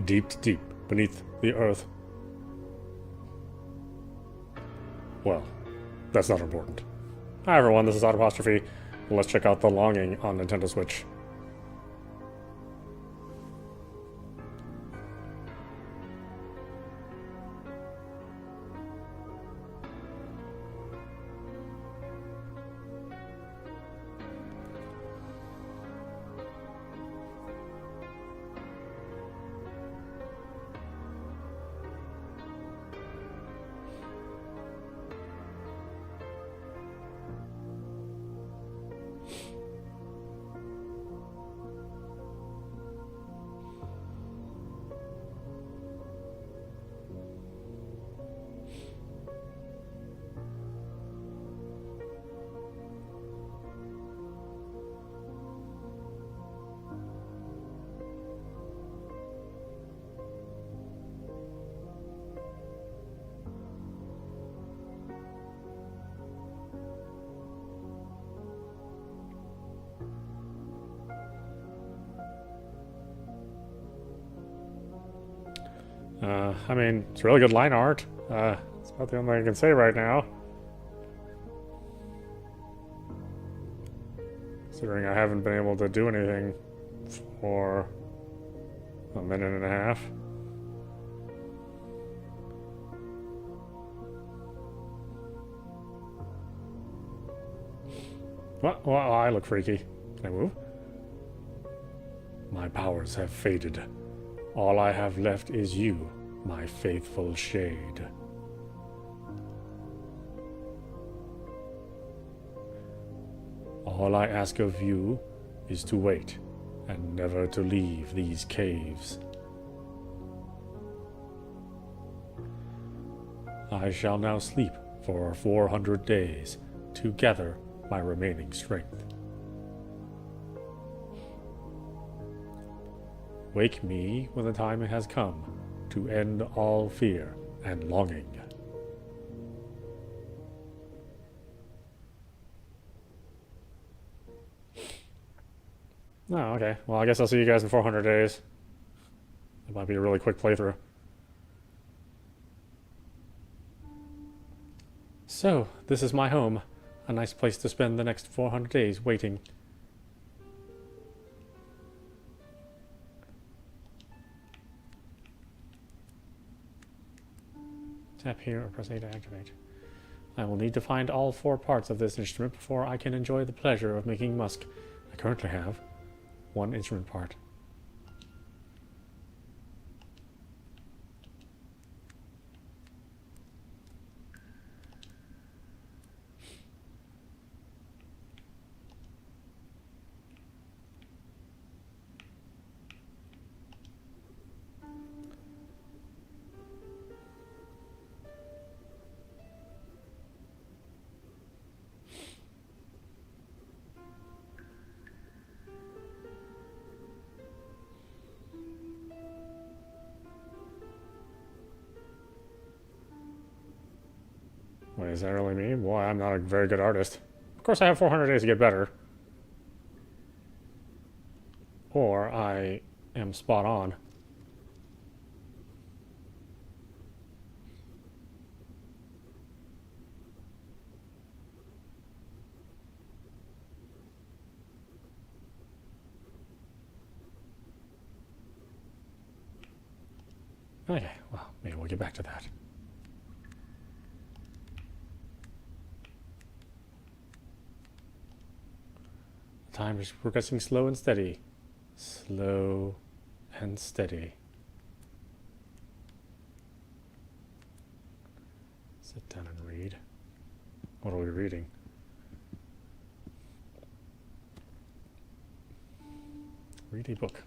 deep, deep beneath the earth. Well, that's not important. Hi everyone, this is audap. Let's check out The Longing on Nintendo Switch. I mean, it's really good line art. It's about the only thing I can say right now. Considering I haven't been able to do anything for a minute and a half. Well, I look freaky. Can I move? My powers have faded. All I have left is you, my faithful shade. All I ask of you is to wait and never to leave these caves. I shall now sleep for 400 days to gather my remaining strength. Wake me when the time has come to end all fear and longing. Oh, okay. Well, I guess I'll see you guys in 400 days. It might be a really quick playthrough. So, this is my home. A nice place to spend the next 400 days waiting. Tap here or press A to activate. I will need to find all 4 parts of this instrument before I can enjoy the pleasure of making musk. I currently have 1 instrument part. Wait, is that really me? Boy, I'm not a very good artist. Of course, I have 400 days to get better. Or I am spot on. Okay, well, maybe we'll get back to that. Time is progressing slow and steady. Slow and steady. Sit down and read. What are we reading? Read a book.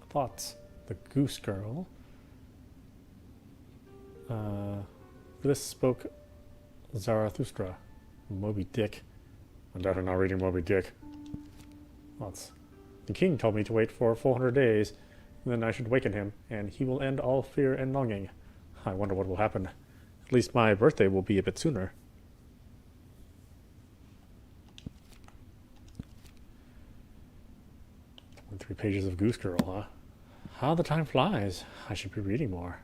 Thoughts. The Goose Girl. This spoke Zarathustra. Moby Dick. I'm definitely not reading Moby Dick. Thoughts. The king told me to wait for 400 days, and then I should waken him, and he will end all fear and longing. I wonder what will happen. At least my birthday will be a bit sooner. 3 pages of Goose Girl, huh? How the time flies. I should be reading more.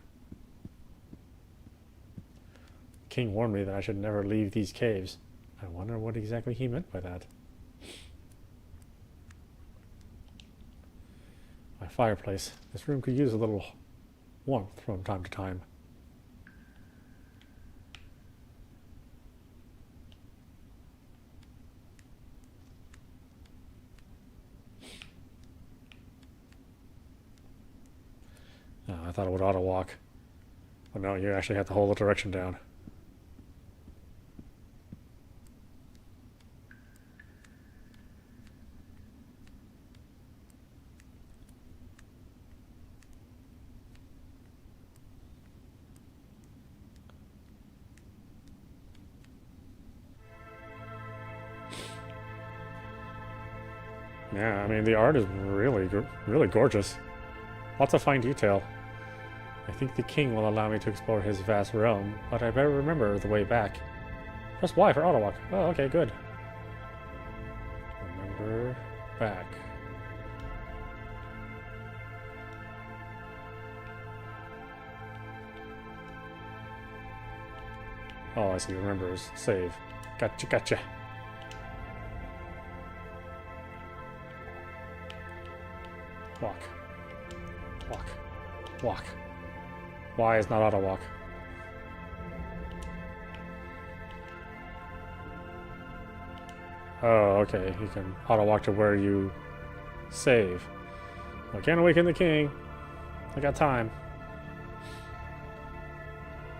The king warned me that I should never leave these caves. I wonder what exactly he meant by that. My fireplace. This room could use a little warmth from time to time. Oh, I thought it would auto walk. But no, you actually have to hold the direction down. Yeah, I mean, the art is really gorgeous. Lots of fine detail. I think the king will allow me to explore his vast realm, but I better remember the way back. Press Y for auto walk. Oh, okay, good. Remember back. Oh, I see. Remembers. Save. Gotcha, gotcha. Walk. Walk. Walk. Y is not auto walk. Oh, okay. You can auto walk to where you save. I can't awaken the king. I got time.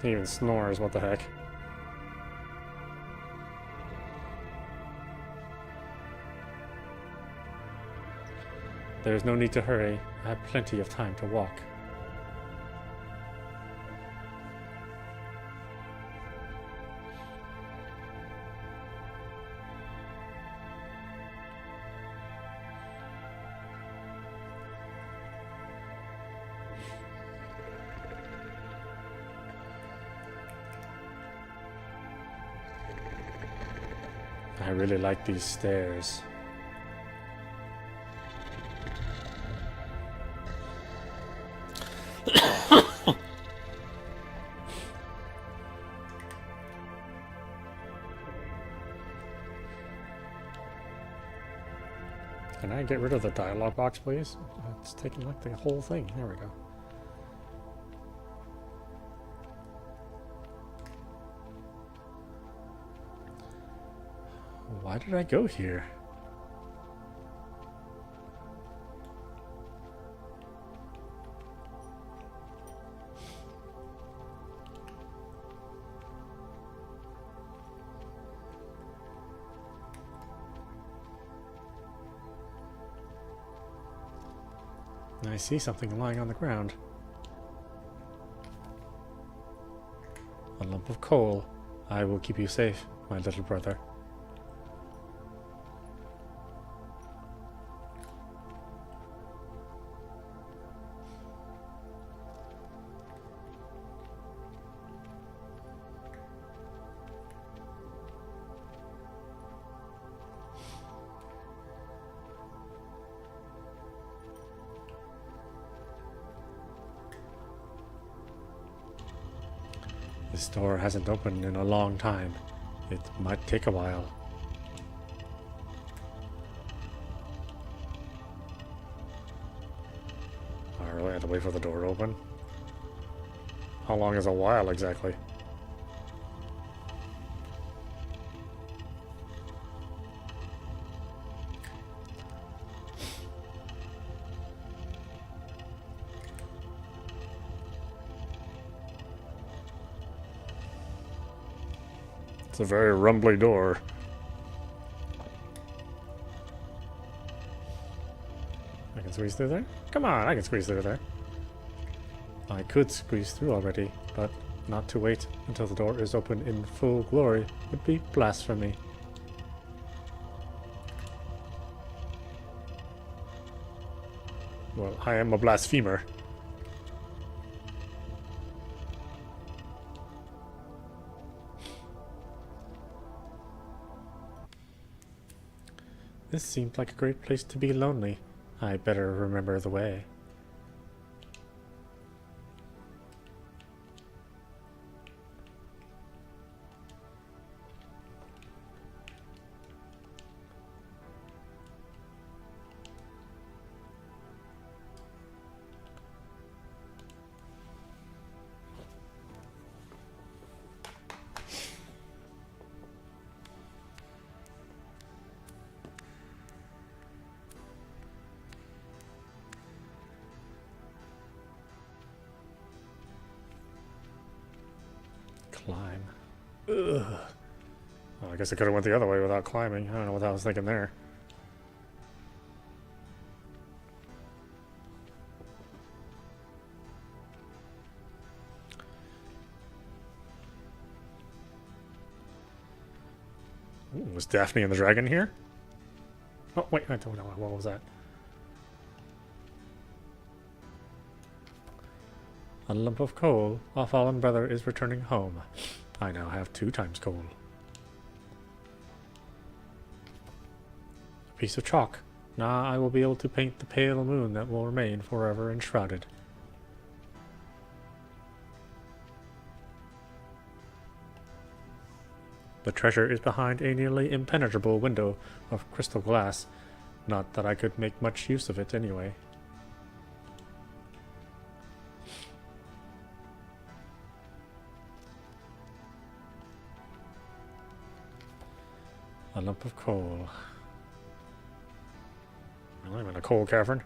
He even snores. What the heck? There's no need to hurry. I have plenty of time to walk. I really like these stairs. Can I get rid of the dialogue box, please? It's taking like the whole thing. There we go. Why did I go here? I see something lying on the ground. A lump of coal. I will keep you safe, my little brother. This door hasn't opened in a long time. It might take a while. I really had to wait for the door to open. How long is a while exactly? It's a very rumbly door. I can squeeze through there? Come on, I can squeeze through there. I could squeeze through already, but not to wait until the door is open in full glory would be blasphemy. Well, I am a blasphemer. This seems like a great place to be lonely. I better remember the way. Climb. Ugh. Well, I guess I could have went the other way without climbing. I don't know what I was thinking there. Ooh, was Daphne and the dragon here? Oh, wait, I don't know. What was that? A lump of coal. Our fallen brother is returning home. I now have 2 times coal. A piece of chalk. Now I will be able to paint the pale moon that will remain forever enshrouded. The treasure is behind a nearly impenetrable window of crystal glass. Not that I could make much use of it anyway. A lump of coal. Well, I'm in a coal cavern.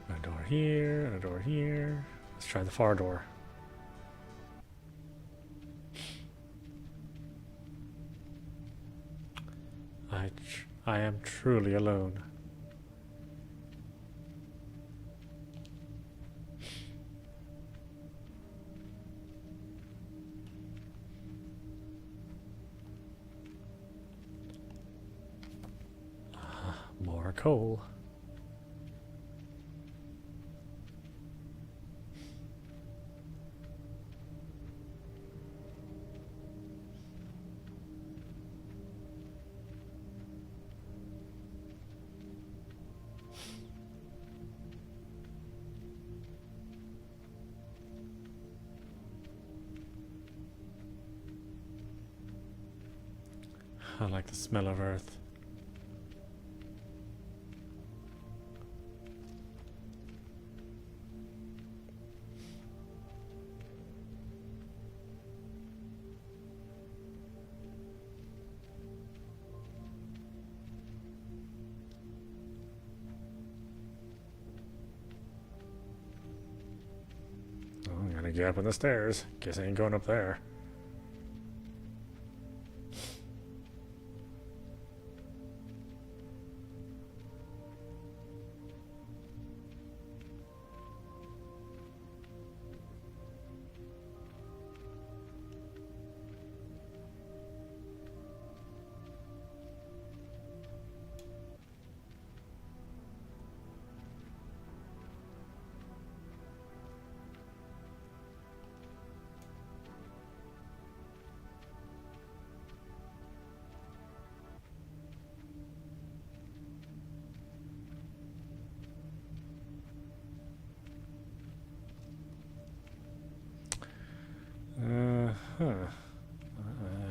A door here, and a door here. Let's try the far door. I am truly alone. More coal. I like the smell of earth. Oh, got a gap in the stairs. Guess I ain't going up there.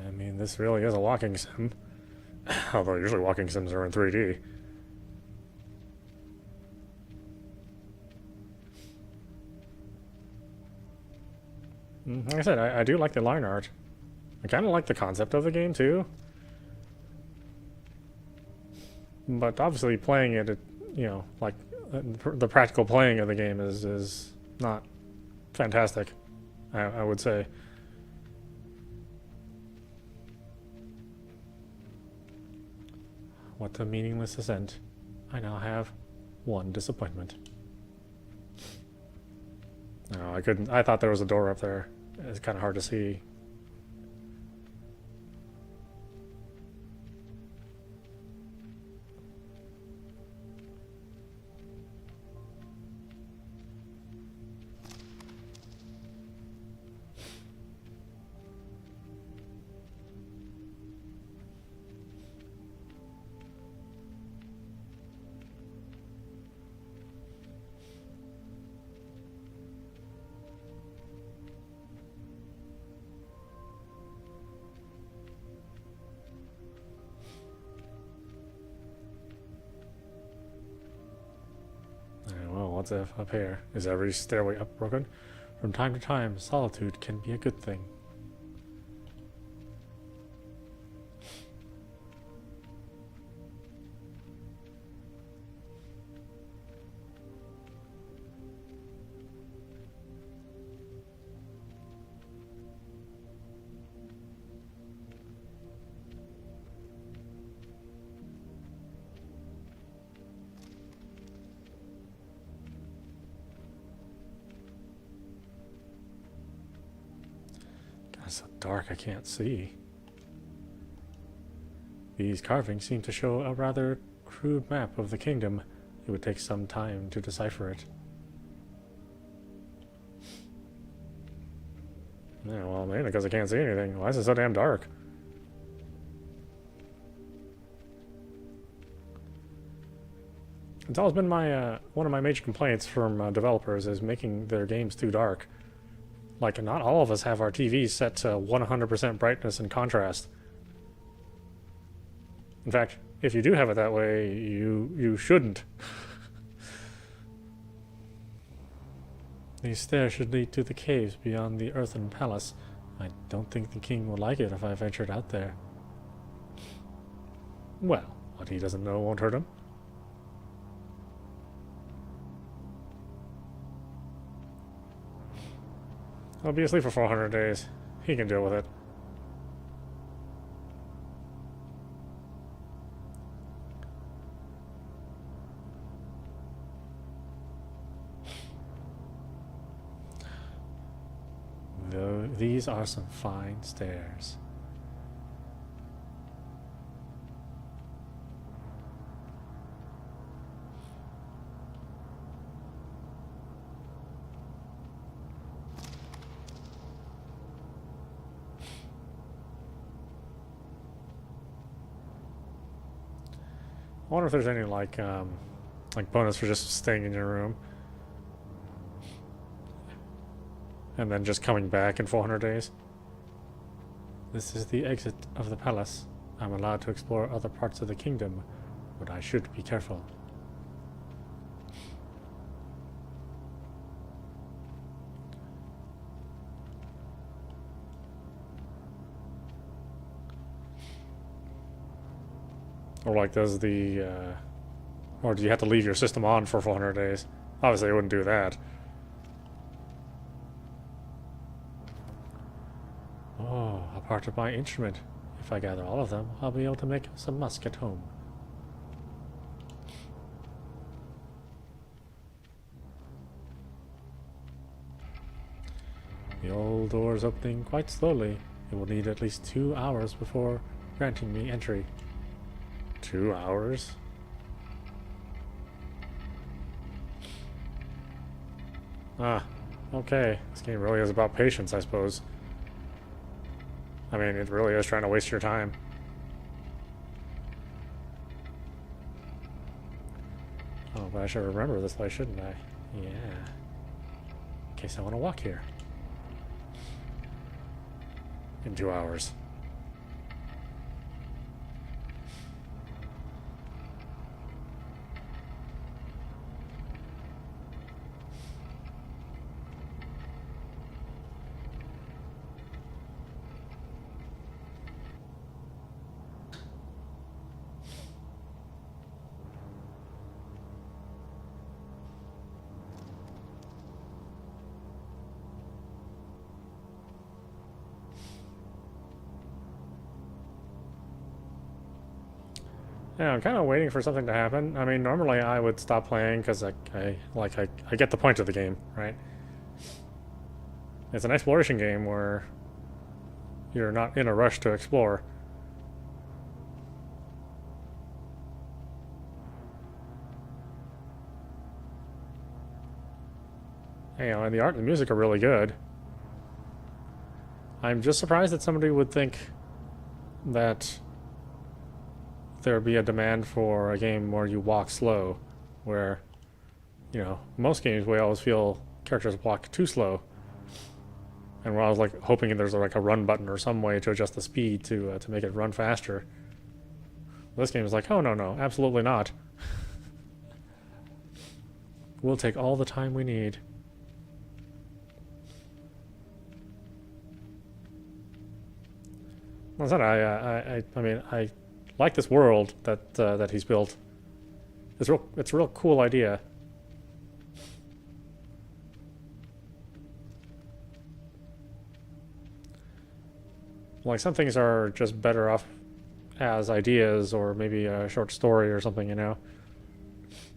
I mean, this really is a walking sim. Although usually walking sims are in 3D. Like I said, I do like the line art. I kind of like the concept of the game too. But obviously playing it, you know, like the practical playing of the game is not fantastic, I would say. What a meaningless ascent. I now have 1 disappointment. No, I couldn't. I thought there was a door up there. It's kind of hard to see. What's up here? Is every stairway up broken? From time to time, solitude can be a good thing. It's so dark I can't see. These carvings seem to show a rather crude map of the kingdom. It would take some time to decipher it. Yeah, well, mainly because I can't see anything. Why is it so damn dark? It's always been my one of my major complaints from developers is making their games too dark. Like, not all of us have our TVs set to 100% brightness and contrast. In fact, if you do have it that way, you shouldn't. These stairs should lead to the caves beyond the earthen palace. I don't think the king would like it if I ventured out there. Well, what he doesn't know won't hurt him. I'll be asleep for 400 days. He can deal with it. Though these are some fine stairs. I wonder if there's any like bonus for just staying in your room and then just coming back in 400 days. This is the exit of the palace. I'm allowed to explore other parts of the kingdom, but I should be careful. Or like, does the, or do you have to leave your system on for 400 days? Obviously, I wouldn't do that. Oh, a part of my instrument. If I gather all of them, I'll be able to make some musk at home. The old door is opening quite slowly. It will need at least 2 hours before granting me entry. 2 hours? Ah, okay. This game really is about patience, I suppose. I mean, it really is trying to waste your time. Oh, but I should remember this place, shouldn't I? Yeah. In case I want to walk here. In 2 hours. Yeah, I'm kind of waiting for something to happen. I mean, normally I would stop playing because I get the point of the game, right? It's an exploration game where you're not in a rush to explore. You know, and the art and the music are really good. I'm just surprised that somebody would think that there'd be a demand for a game where you walk slow, where, you know, most games we always feel characters walk too slow, and where I was like hoping there's like a run button or some way to adjust the speed to make it run faster. This game is like, oh no, absolutely not. We'll take all the time we need. Well, I mean, I like this world that he's built. It's a real cool idea. Like, some things are just better off as ideas or maybe a short story or something, you know,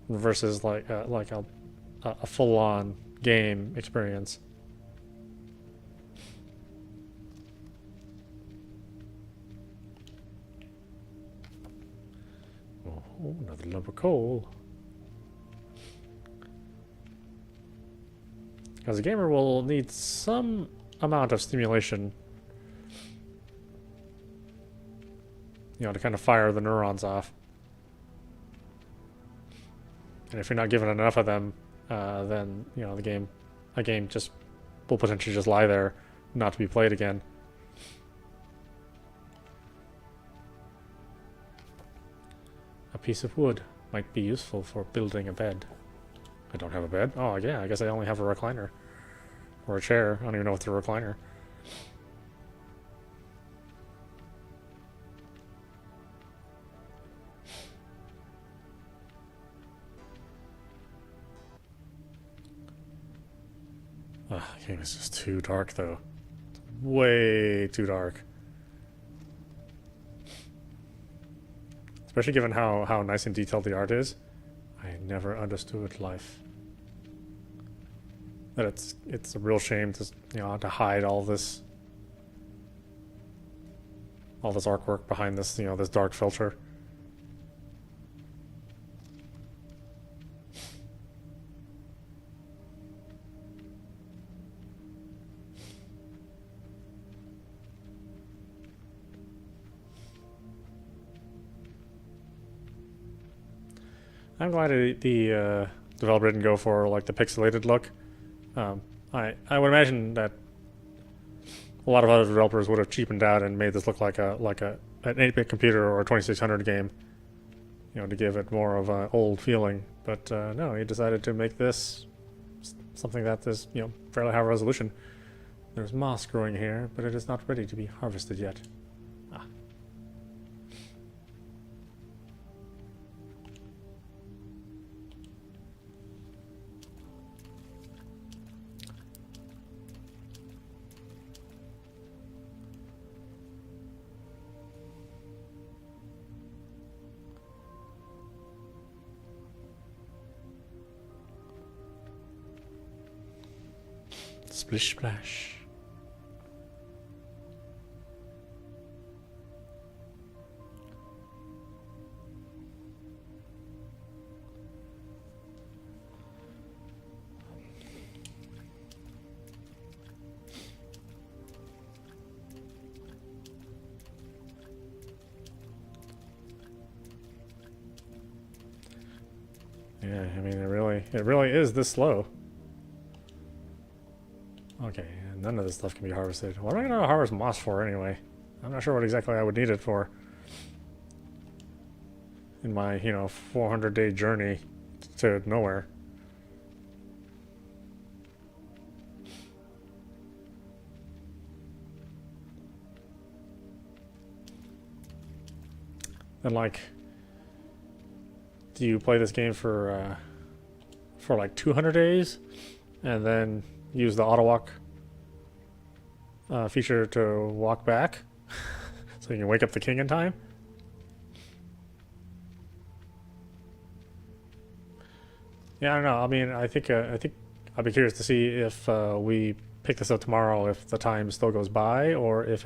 versus like a full-on game experience. Oh, another lump of coal. Because a gamer will need some amount of stimulation, you know, to kind of fire the neurons off. And if you're not given enough of them, then, you know, a game just will potentially just lie there, not to be played again. A piece of wood might be useful for building a bed. I don't have a bed. Oh, yeah, I guess I only have a recliner. Or a chair. I don't even know if it's a recliner. The game is just too dark, though. It's way too dark. Especially given how nice and detailed the art is. I never understood life. That it's a real shame to, you know, to hide all this artwork behind this, you know, this dark filter. I'm glad the developer didn't go for like the pixelated look. I would imagine that a lot of other developers would have cheapened out and made this look like an 8-bit computer or a 2600 game, you know, to give it more of an old feeling. But no, he decided to make this something that is, you know, fairly high resolution. There's moss growing here, but it is not ready to be harvested yet. Splish splash. Yeah, I mean it really is this slow. Okay, none of this stuff can be harvested. What am I going to harvest moss for anyway? I'm not sure what exactly I would need it for. In my, you know, 400-day journey to nowhere. And like, do you play this game for like 200 days and then use the auto walk feature to walk back so you can wake up the king in time? Yeah, I don't know. I mean, I think I'd be curious to see if we pick this up tomorrow, if the time still goes by, or if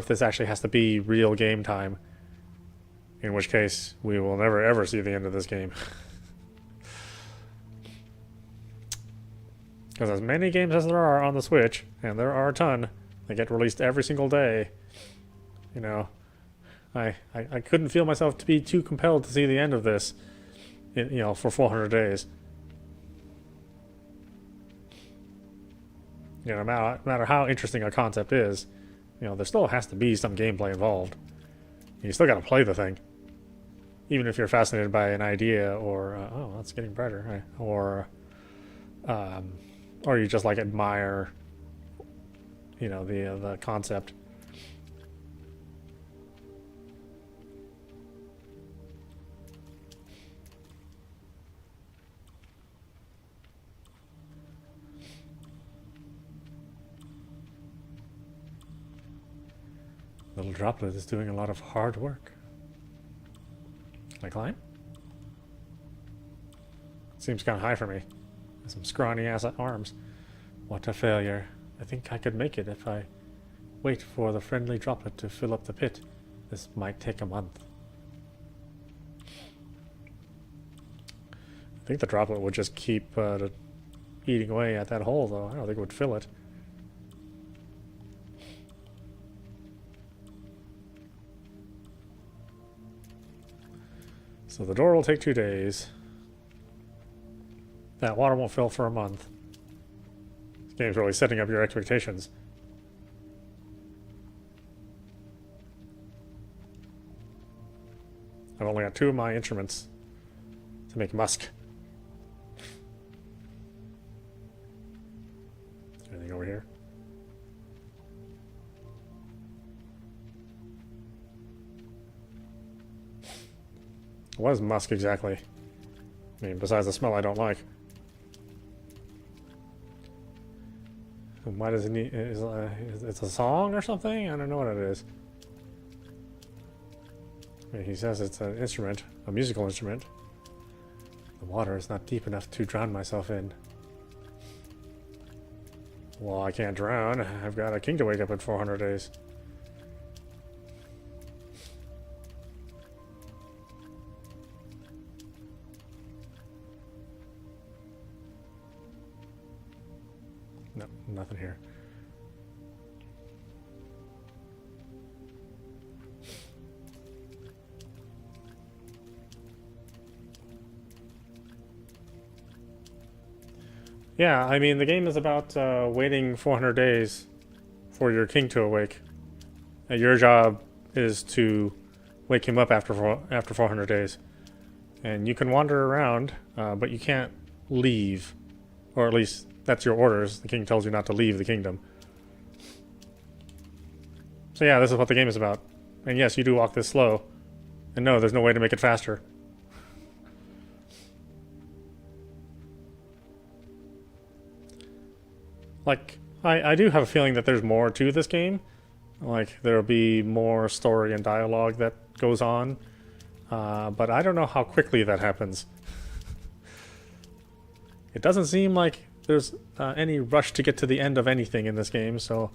this actually has to be real game time. In which case, we will never ever see the end of this game. Because as many games as there are on the Switch, and there are a ton, they get released every single day, you know, I couldn't feel myself to be too compelled to see the end of this, you know, for 400 days. You know, no matter how interesting a concept is, you know, there still has to be some gameplay involved. You still got to play the thing. Even if you're fascinated by an idea, or, oh, that's getting brighter, right? Or you just like admire, you know, the concept. Little droplet is doing a lot of hard work. Can I climb? Seems kind of high for me. Some scrawny ass arms. What a failure. I think I could make it if I wait for the friendly droplet to fill up the pit. This might take a month. think the droplet would just keep eating away at that hole, though. I don't think it would fill it. So the door will take 2 days. That water won't fill for a month. This game's really setting up your expectations. I've only got 2 of my instruments to make musk. Anything over here? What is musk exactly? I mean, besides the smell I don't like. And why does it need... It's a song or something? I don't know what it is. I mean, he says it's an instrument, a musical instrument. The water is not deep enough to drown myself in. Well, I can't drown. I've got a king to wake up in 400 days. No, nothing here. Yeah, I mean, the game is about waiting 400 days for your king to awake. And your job is to wake him up after 400 days. And you can wander around, but you can't leave. Or at least, that's your orders. The king tells you not to leave the kingdom. So yeah, this is what the game is about. And yes, you do walk this slow. And no, there's no way to make it faster. Like, I do have a feeling that there's more to this game. Like, there'll be more story and dialogue that goes on. But I don't know how quickly that happens. It doesn't seem like there's any rush to get to the end of anything in this game, so...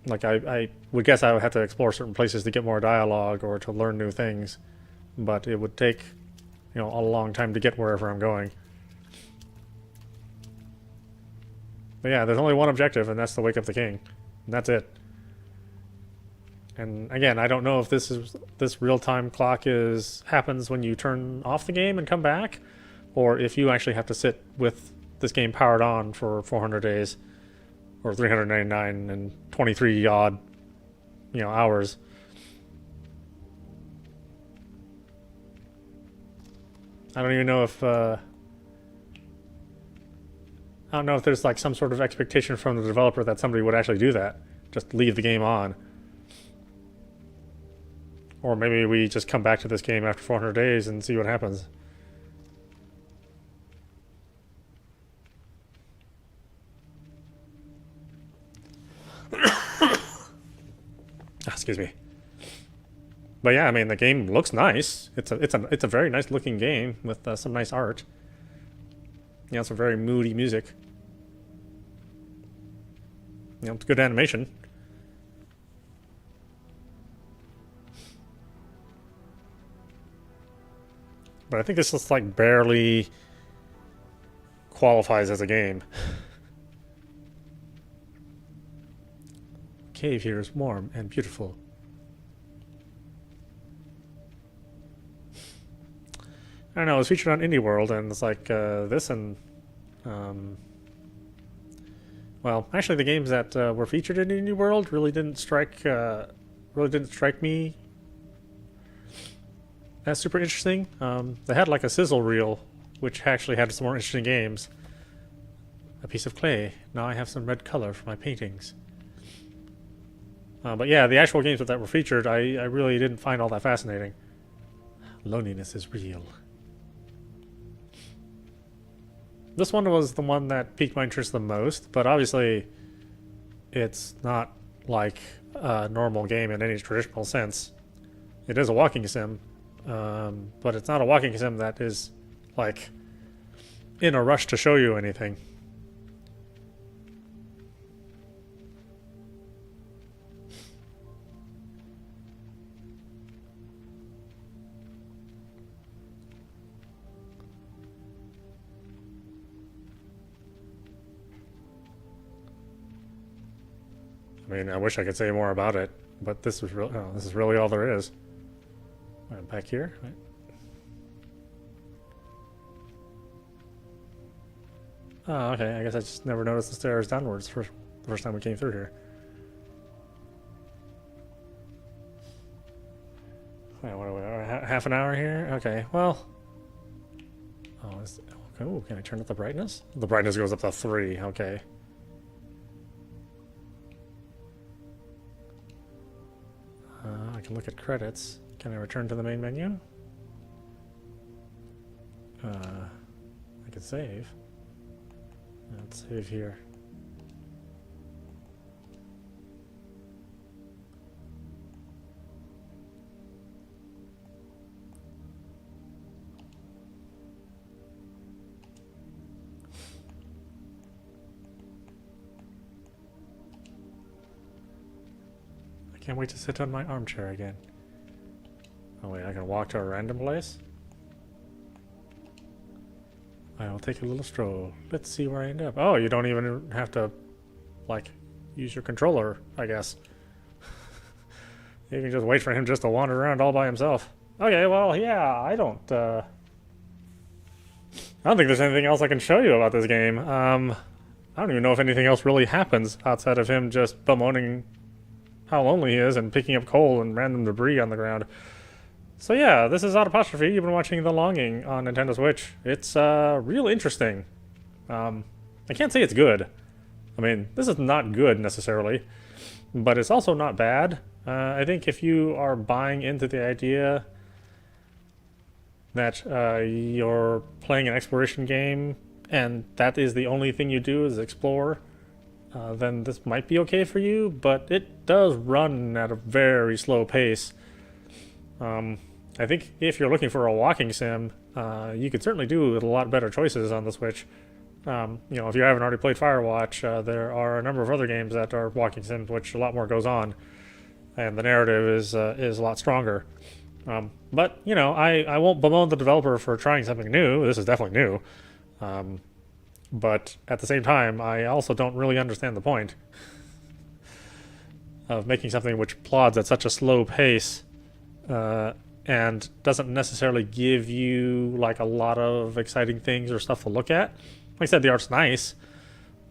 Like, I would guess I would have to explore certain places to get more dialogue or to learn new things. But it would take, you know, a long time to get wherever I'm going. But yeah, there's only one objective, and that's to wake up the king. And that's it. And again, I don't know if this real-time clock happens when you turn off the game and come back, or if you actually have to sit with this game powered on for 400 days, or 399 and 23 odd, you know, hours. I don't even know if I don't know if there's like some sort of expectation from the developer that somebody would actually do that. Just leave the game on. Or maybe we just come back to this game after 400 days and see what happens. Excuse me. But yeah, I mean, the game looks nice. It's a very nice looking game with some nice art. You know, some very moody music. You know, it's good animation. But I think this just like barely qualifies as a game. Cave here is warm and beautiful. I don't know, it was featured on Indie World, and it's like this and well, actually the games that were featured in Indie World really didn't strike me as super interesting. They had like a sizzle reel, which actually had some more interesting games. A piece of clay. Now I have some red color for my paintings. But yeah, the actual games that were featured, I really didn't find all that fascinating. Loneliness is real. This one was the one that piqued my interest the most, but obviously it's not like a normal game in any traditional sense. It is a walking sim, but it's not a walking sim that is like in a rush to show you anything. I mean, I wish I could say more about it, but this was real. Oh, this is really all there is. Back here. Right. Oh, okay. I guess I just never noticed the stairs downwards for the first time we came through here. Wait, what are we? Half an hour here? Okay. Well. Oh, can I turn up the brightness? The brightness goes up to 3. Okay. I can look at credits. Can I return to the main menu? I could save. Let's save here. I can't wait to sit on my armchair again. Oh wait, I can walk to a random place? I'll take a little stroll. Let's see where I end up. Oh, you don't even have to, like, use your controller, I guess. You can just wait for him just to wander around all by himself. Okay, well, yeah, I don't think there's anything else I can show you about this game. I don't even know if anything else really happens outside of him just bemoaning how lonely he is and picking up coal and random debris on the ground. So yeah, this is audap. You've been watching The Longing on Nintendo Switch. It's real interesting. I can't say it's good. I mean, this is not good necessarily, but it's also not bad. I think if you are buying into the idea that you're playing an exploration game and that is the only thing you do is explore, then this might be okay for you, but it does run at a very slow pace. I think if you're looking for a walking sim, you could certainly do a lot better choices on the Switch. You know, if you haven't already played Firewatch, there are a number of other games that are walking sims, which a lot more goes on, and the narrative is a lot stronger. But you know, I won't bemoan the developer for trying something new. This is definitely new. But at the same time, I also don't really understand the point of making something which plods at such a slow pace and doesn't necessarily give you like a lot of exciting things or stuff to look at. Like I said, the art's nice,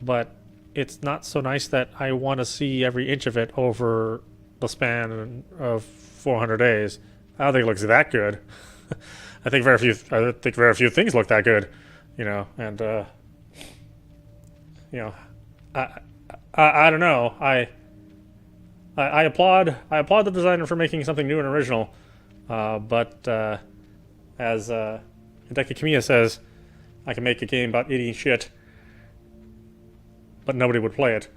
but it's not so nice that I want to see every inch of it over the span of 400 days. I don't think it looks that good. I think very few things look that good, you know, and you know, I don't know. I applaud the designer for making something new and original, but as Hideki Kamiya says, I can make a game about eating shit, but nobody would play it.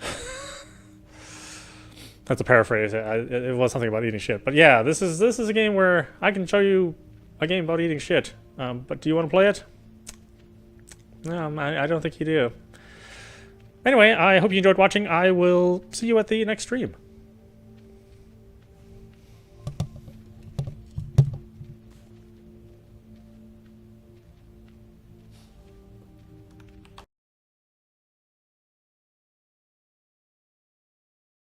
That's a paraphrase. It was something about eating shit, but yeah, this is a game where I can show you a game about eating shit. But do you want to play it? No, I don't think you do. Anyway, I hope you enjoyed watching. I will see you at the next stream.